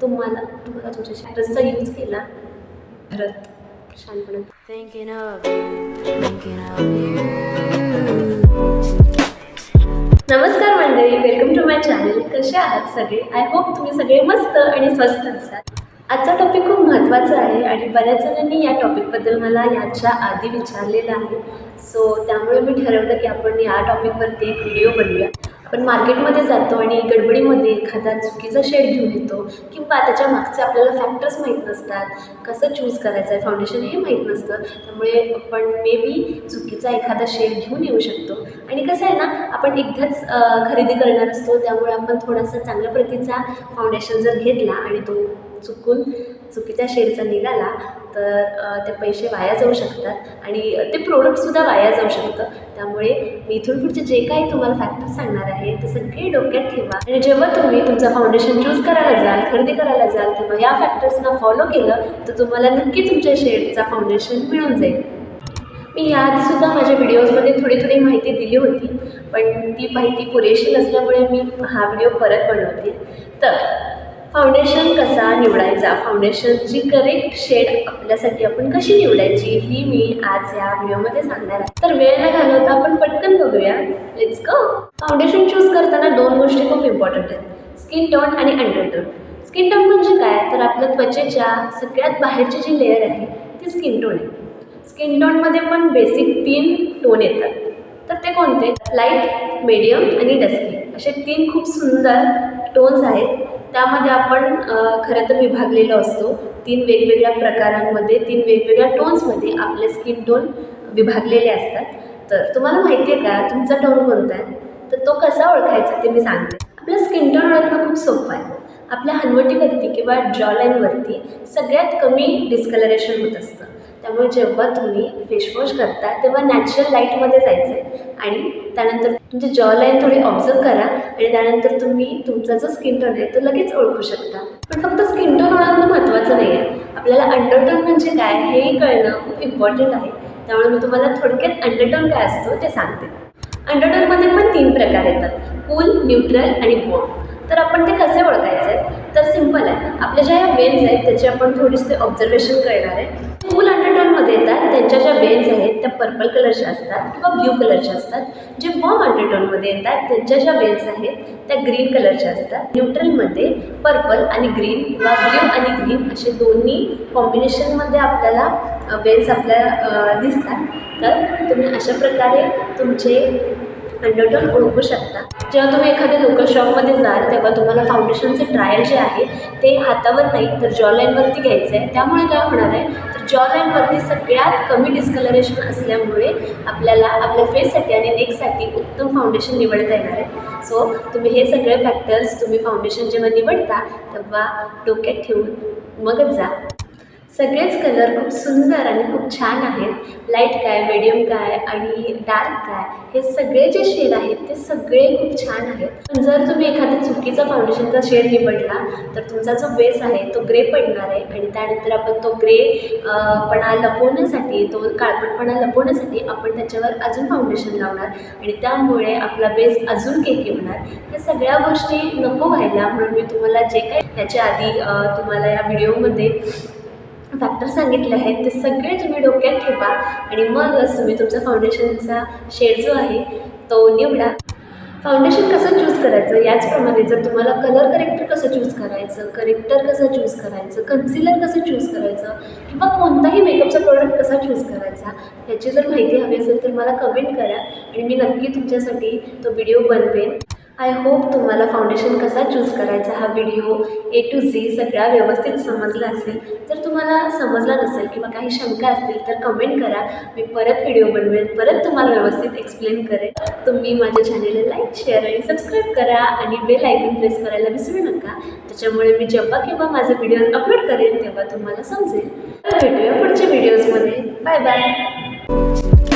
तुम्हाला तुमच्या शॅटर्सचा यूज केला परत शांतपणे नमस्कार मंडळी, वेलकम टू माय चॅनल. कसे आहात सगळे? आय होप तुम्ही सगळे मस्त आणि स्वस्त असाल. आजचा टॉपिक खूप महत्त्वाचा आहे आणि बऱ्याच जणांनी या टॉपिकबद्दल मला याच्या आधी विचारलेलं आहे. सो त्यामुळे मी ठरवलं की आपण या टॉपिकवरती एक व्हिडिओ बनवूया. आपण मार्केटमध्ये जातो आणि गडबडीमध्ये एखादा चुकीचा शेड घेऊन येतो किंवा त्याच्या मागचे आपल्याला फॅक्टर्स माहीत नसतात, कसं चूज करायचं आहे फाउंडेशन हे माहीत नसतं. त्यामुळे आपण मे बी चुकीचा एखादा शेड घेऊन येऊ शकतो. आणि कसं आहे ना, आपण एकदाच खरेदी करणार असतो, त्यामुळे आपण थोडासा चांगल्या प्रतीचा फाउंडेशन जर घेतला आणि तो चुकीच्या शेडचा निघाला तर ते पैसे वाया जाऊ शकतात आणि ते प्रोडक्टसुद्धा वाया जाऊ शकतं. त्यामुळे मी इथून पुढचे जे काही तुम्हाला फॅक्टर्स सांगणार आहे ते सगळे डोक्यात ठेवा आणि जेव्हा तुम्ही तुमचा फाउंडेशन चूज करायला जाल, खरेदी करायला जाल, तेव्हा या फॅक्टर्सना फॉलो केलं तर तुम्हाला नक्की तुमच्या शेडचा फाउंडेशन मिळून जाईल. मी याआधीसुद्धा माझ्या व्हिडिओजमध्ये थोडी माहिती दिली होती, पण ती माहिती पुरेशी नसल्यामुळे मी हा व्हिडिओ परत बनवते. तर फाउंडेशन कसा निवडायचा, फाउंडेशनची करेक्ट शेड आपल्यासाठी आपण कशी निवडायची ही मी आज या व्हिडिओमध्ये सांगणार आहे. तर वेळ न घालवता आपण पटकन बघूया. Let's go. फाउंडेशन चूज करताना दोन गोष्टी खूप इम्पॉर्टंट आहेत, स्किन टोन आणि अंडरटोन. स्किन टोन म्हणजे काय, तर आपल्या त्वचेच्या सगळ्यात बाहेरची जी लेअर आहे ती स्किन टोन आहे. स्किन टोनमध्ये पण बेसिक 3 टोन येतात. तर ते कोणते? लाईट, मीडियम आणि डस्की असे 3 खूप सुंदर टोन्स आहेत. त्यामध्ये आपण खरं तर विभागलेलो असतो 3 वेगवेगळ्या प्रकारांमध्ये, 3 वेगवेगळ्या टोन्समध्ये आपले स्किन टोन विभागलेले असतात. तर तुम्हाला माहिती आहे का तुमचा टोन कोणता आहे? तर तो कसा ओळखायचा ते मी सांगते. आपलं स्किन टोन ओळखणं खूप सोपं आहे. आपल्या हनवटीवरती किंवा जॉलाईनवरती सगळ्यात कमी डिस्कलरेशन होत असतं. त्यामुळे जेव्हा तुम्ही फेसवॉश करता तेव्हा नॅचरल लाईटमध्ये जायचं आहे आणि त्यानंतर तुमची जॉलाईन थोडी ऑब्झर्व करा आणि त्यानंतर तुम्ही तुमचा जो स्किन टोन आहे तो लगेच ओळखू शकता. पण फक्त स्किन टोन ओळखणं महत्त्वाचं नाही आहे, आपल्याला अंडरटोन म्हणजे काय हेही कळणं खूप इम्पॉर्टंट आहे. त्यामुळे मी तुम्हाला थोडक्यात अंडरटोन काय असतो ते सांगते. अंडरटोनमध्ये पण 3 प्रकार येतात, कूल, न्यूट्रल आणि वॉर्म. तर आपण ते कसे ओळखायचे आहे? तर सिम्पल आहे. आपल्या ज्या वेन्स आहेत त्याची आपण थोडीशी ऑब्झर्वेशन करणार आहे. कूल अंडरटोनमध्ये येतात त्यांच्या ज्या वेन्स आहेत त्या पर्पल कलरच्या असतात किंवा ब्ल्यू कलरच्या असतात. जे वॉर्म अंडरटोनमध्ये येतात त्यांच्या ज्या वेन्स आहेत त्या ग्रीन कलरच्या असतात. न्यूट्रलमध्ये पर्पल आणि ग्रीन किंवा ब्ल्यू आणि ग्रीन असे दोन्ही कॉम्बिनेशनमध्ये आपल्याला वेन्स आपल्याला दिसतात. तर तुम्ही अशा प्रकारे तुमचे अंडरटोन ओळखू शकता. जेव्हा तुम्ही एखाद्या लोकल शॉपमध्ये जाल तेव्हा तुम्हाला फाउंडेशनचे ट्रायल जे आहे ते हातावर नाही तर जॉलाईनवरती घ्यायचं आहे. त्यामुळे काय होणार आहे, तर जॉलाईनवरती सगळ्यात कमी डिस्कलरेशन असल्यामुळे आपल्याला आपल्या फेससाठी आणि नेकसाठी उत्तम फाउंडेशन निवडता येणार आहे. सो तुम्ही हे सगळे फॅक्टर्स तुम्ही फाउंडेशन जेव्हा निवडता तेव्हा डोक्यात ठेवून मगच जा. सगळेच कलर खूप सुंदर आणि खूप छान आहेत. लाईट काय, मीडियम काय आणि डार्क काय हे सगळे जे शेड आहेत ते सगळे खूप छान आहेत. पण जर तुम्ही एखाद्या चुकीचा फाउंडेशनचा शेड निवडला तर तुमचा जो बेस आहे तो ग्रे पडणार आहे आणि त्यानंतर आपण तो ग्रे पणा लपवण्यासाठी, तो काळपटपणा लपवण्यासाठी आपण त्याच्यावर अजून फाउंडेशन लावणार आणि त्यामुळे आपला बेस अजून केकी होणार. ह्या सगळ्या गोष्टी नको व्हायला म्हणून मी तुम्हाला जे काही याच्या आधी तुम्हाला या व्हिडिओमध्ये फॅक्टर सांगितले आहेत ते सगळे तुम्ही डोक्यात ठेवा आणि मगच तुम्ही तुमचा फाउंडेशनचा शेड जो आहे तो निवडा. फाउंडेशन कसं चूज करायचं याचप्रमाणे जर तुम्हाला कलर करेक्टर कसं चूज करायचं, करेक्टर कसं चूज करायचं, कन्सिलर कसं चूज करायचं किंवा कोणताही मेकअपचा प्रोडक्ट कसा चूज करायचा ह्याची जर माहिती हवी असेल तर मला कमेंट करा आणि मी नक्की तुमच्यासाठी तो व्हिडिओ बनवेन. आय होप तुम्हाला फाउंडेशन कसा चूज करायचा हा व्हिडिओ A to Z सगळा व्यवस्थित समजला असेल. जर तुम्हाला समजला नसेल किंवा काही शंका असतील तर कमेंट करा, मी परत व्हिडिओ बनवेन, परत तुम्हाला व्यवस्थित एक्सप्लेन करेन. तुम्ही माझ्या चॅनेलला लाईक, शेअर आणि सबस्क्राईब करा आणि बेल आयकॉन प्रेस करायला विसरू नका. त्याच्यामुळे मी जेव्हा केव्हा माझे व्हिडिओज अपलोड करेन तेव्हा तुम्हाला समजेल. तर भेटूया पुढच्या व्हिडिओजमध्ये. Bye bye.